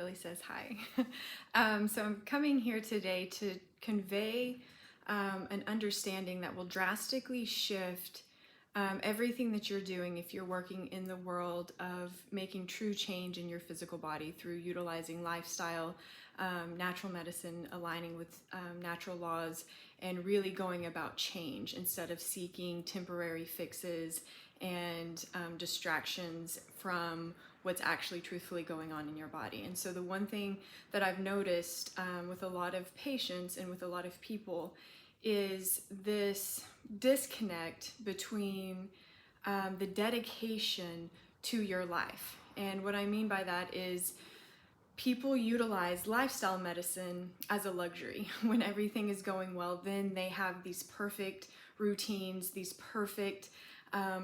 Billy says hi. So I'm coming here today to convey an understanding that will drastically shift everything that you're doing if you're working in the world of making true change in your physical body through utilizing lifestyle, natural medicine, aligning with natural laws, and really going about change instead of seeking temporary fixes and distractions from what's actually truthfully going on in your body. And so the one thing that I've noticed with a lot of patients and with a lot of people is this disconnect between the dedication to your life. And what I mean by that is people utilize lifestyle medicine as a luxury. When everything is going well, then they have these perfect routines, these perfect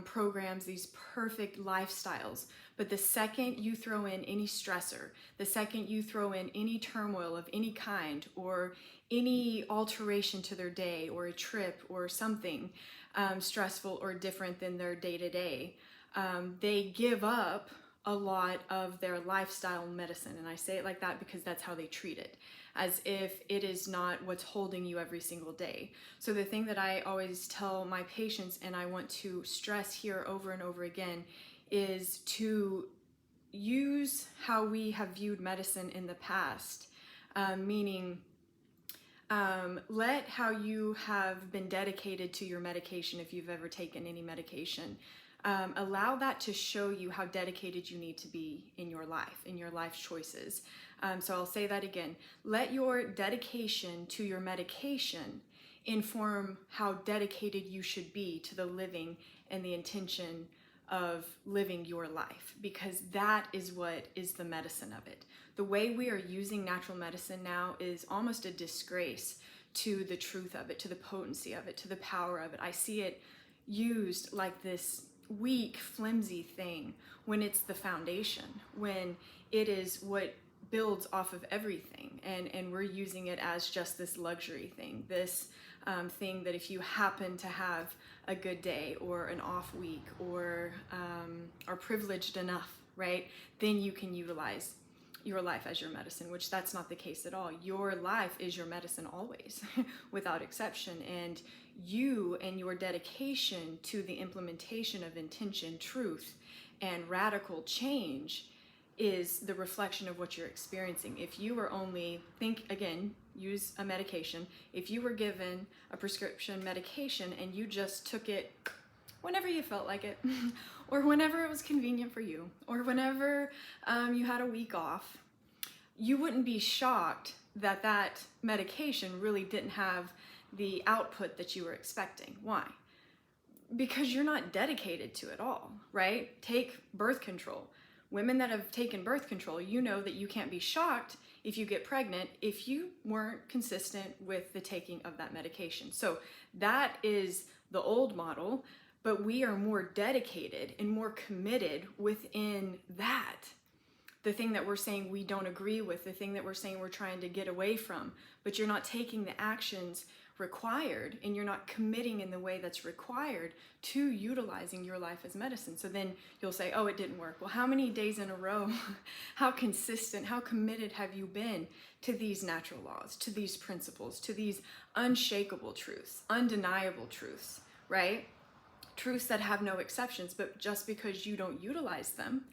programs, these perfect lifestyles. But the second you throw in any stressor, the second you throw in any turmoil of any kind, or any alteration to their day, or a trip, or something stressful or different than their day-to-day, they give up a lot of their lifestyle medicine. And I say it like that because that's how they treat it, as if it is not what's holding you every single day. So the thing that I always tell my patients, and I want to stress here over and over again, is to use how we have viewed medicine in the past, meaning let how you have been dedicated to your medication, if you've ever taken any medication, allow that to show you how dedicated you need to be in your life, in your life choices. So I'll say that again. Let your dedication to your medication inform how dedicated you should be to the living and the intention of living your life, because that is what is the medicine of it. The way we are using natural medicine now is almost a disgrace to the truth of it, to the potency of it, to the power of it. I see it used like this weak, flimsy thing when it's the foundation, when it is what builds off of everything, and we're using it as just this luxury thing, this thing that if you happen to have a good day or an off week, or are privileged enough, right, then you can utilize your life as your medicine, which that's not the case at all. Your life is your medicine always, without exception. And you and your dedication to the implementation of intention, truth, and radical change is the reflection of what you're experiencing. If you were only, think again, use a medication. If you were given a prescription medication and you just took it whenever you felt like it, or whenever it was convenient for you, or whenever you had a week off, you wouldn't be shocked that that medication really didn't have the output that you were expecting. Why? Because you're not dedicated to it all, right? Take birth control. Women that have taken birth control, you know that you can't be shocked if you get pregnant if you weren't consistent with the taking of that medication. So that is the old model, but we are more dedicated and more committed within that. The thing that we're saying we don't agree with, the thing that we're saying we're trying to get away from, but you're not taking the actions required, and you're not committing in the way that's required to utilizing your life as medicine. So then you'll say, oh, it didn't work. Well, how many days in a row, how consistent, how committed have you been to these natural laws, to these principles, to these unshakable truths, undeniable truths, right? Truths that have no exceptions, but just because you don't utilize them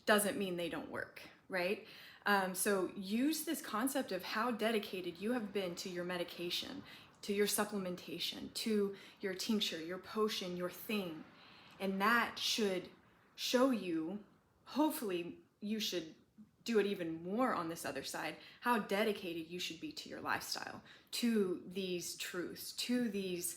doesn't mean they don't work, right? So use this concept of how dedicated you have been to your medication, to your supplementation, to your tincture, your potion, your thing. And that should show you, hopefully you should do it even more on this other side, how dedicated you should be to your lifestyle, to these truths, to these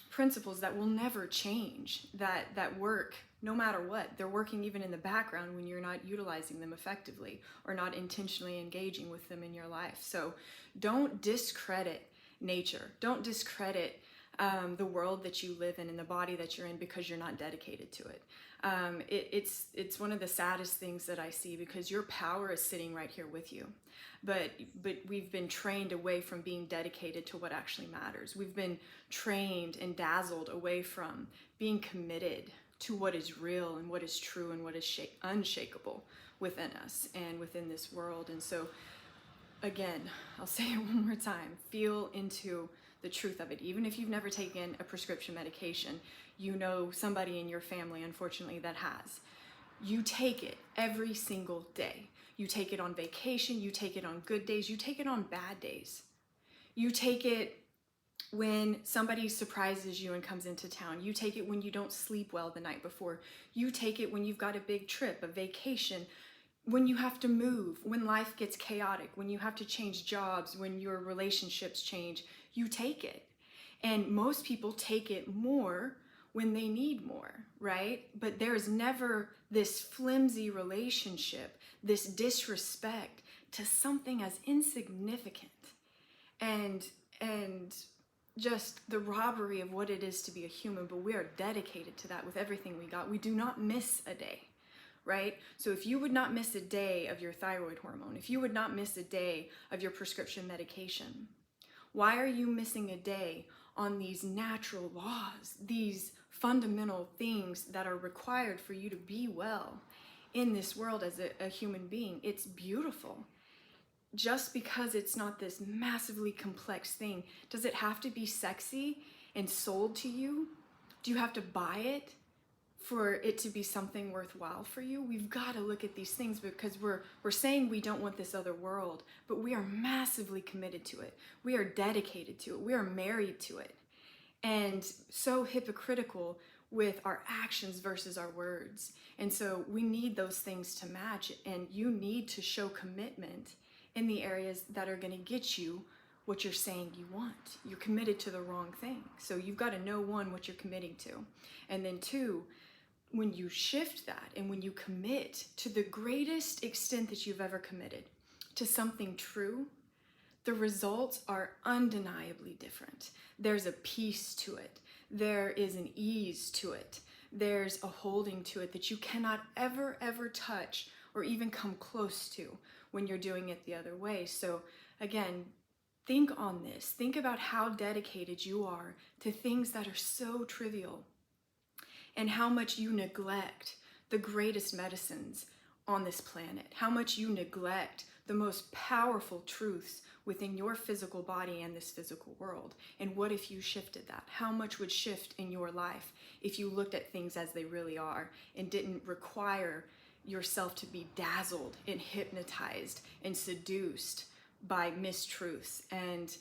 principles that will never change, that work no matter what. They're working even in the background when you're not utilizing them effectively or not intentionally engaging with them in your life. So don't discredit nature. Don't discredit the world that you live in and the body that you're in because you're not dedicated to it. It's one of the saddest things that I see, because your power is sitting right here with you. But we've been trained away from being dedicated to what actually matters. We've been trained and dazzled away from being committed to what is real and what is true and what is unshakable within us and within this world. And so again, I'll say it one more time, feel into the truth of it. Even if you've never taken a prescription medication, you know somebody in your family, unfortunately, that has. You take it every single day. You take it on vacation, you take it on good days, you take it on bad days. You take it when somebody surprises you and comes into town. You take it when you don't sleep well the night before. You take it when you've got a big trip, a vacation, when you have to move, when life gets chaotic, when you have to change jobs, when your relationships change. You take it. And most people take it more when they need more, right? But there's never this flimsy relationship, this disrespect to something as insignificant and just the robbery of what it is to be a human. But we are dedicated to that with everything we got. We do not miss a day, right? So if you would not miss a day of your thyroid hormone, if you would not miss a day of your prescription medication, why are you missing a day on these natural laws, these fundamental things that are required for you to be well in this world as a human being? It's beautiful. Just because it's not this massively complex thing, does it have to be sexy and sold to you? Do you have to buy it for it to be something worthwhile for you? We've got to look at these things because we're saying we don't want this other world, but we are massively committed to it. We are dedicated to it. We are married to it. And so hypocritical with our actions versus our words. And so we need those things to match, and you need to show commitment in the areas that are going to get you what you're saying you want. You're committed to the wrong thing. So you've got to know, one, what you're committing to. And then two, when you shift that and when you commit to the greatest extent that you've ever committed to something true, the results are undeniably different. There's a peace to it. There is an ease to it. There's a holding to it that you cannot ever, ever touch or even come close to when you're doing it the other way. So again, think on this. Think about how dedicated you are to things that are so trivial and how much you neglect the greatest medicines on this planet, how much you neglect the most powerful truths within your physical body and this physical world. And what if you shifted that? How much would shift in your life if you looked at things as they really are and didn't require yourself to be dazzled and hypnotized and seduced by mistruths and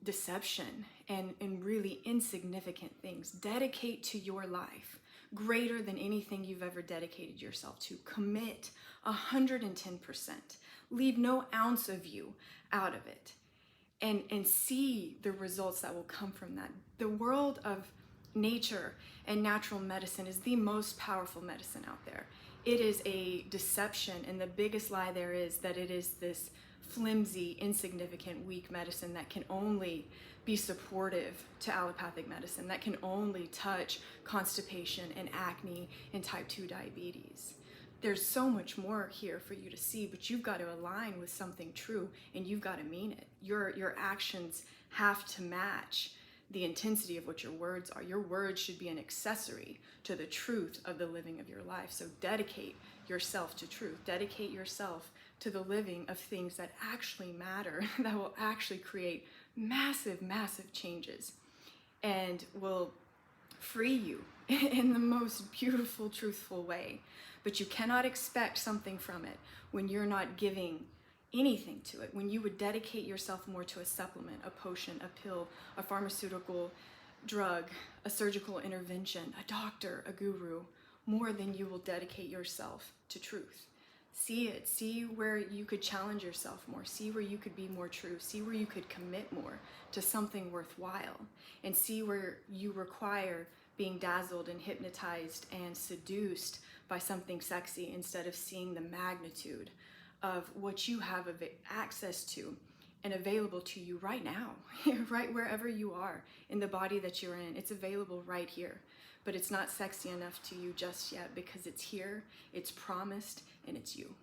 deception and really insignificant things? Dedicate to your life greater than anything you've ever dedicated yourself to. Commit 110%. Leave no ounce of you out of it, and see the results that will come from that. The world of nature and natural medicine is the most powerful medicine out there. It is a deception, and the biggest lie there is that it is this flimsy, insignificant, weak medicine that can only be supportive to allopathic medicine, that can only touch constipation and acne and type 2 diabetes. There's so much more here for you to see, but you've got to align with something true, and you've got to mean it. Your actions have to match the intensity of what your words are. Your words should be an accessory to the truth of the living of your life. So dedicate yourself to truth. Dedicate yourself to the living of things that actually matter, that will actually create massive, massive changes and will free you in the most beautiful, truthful way. But you cannot expect something from it when you're not giving anything to it. When you would dedicate yourself more to a supplement, a potion, a pill, a pharmaceutical drug, a surgical intervention, a doctor, a guru, more than you will dedicate yourself to truth. See it. See where you could challenge yourself more. See where you could be more true. See where you could commit more to something worthwhile. And see where you require being dazzled and hypnotized and seduced by something sexy instead of seeing the magnitude of what you have access to and available to you right now, right wherever you are in the body that you're in. It's available right here, but it's not sexy enough to you just yet because it's here, it's promised, and it's you.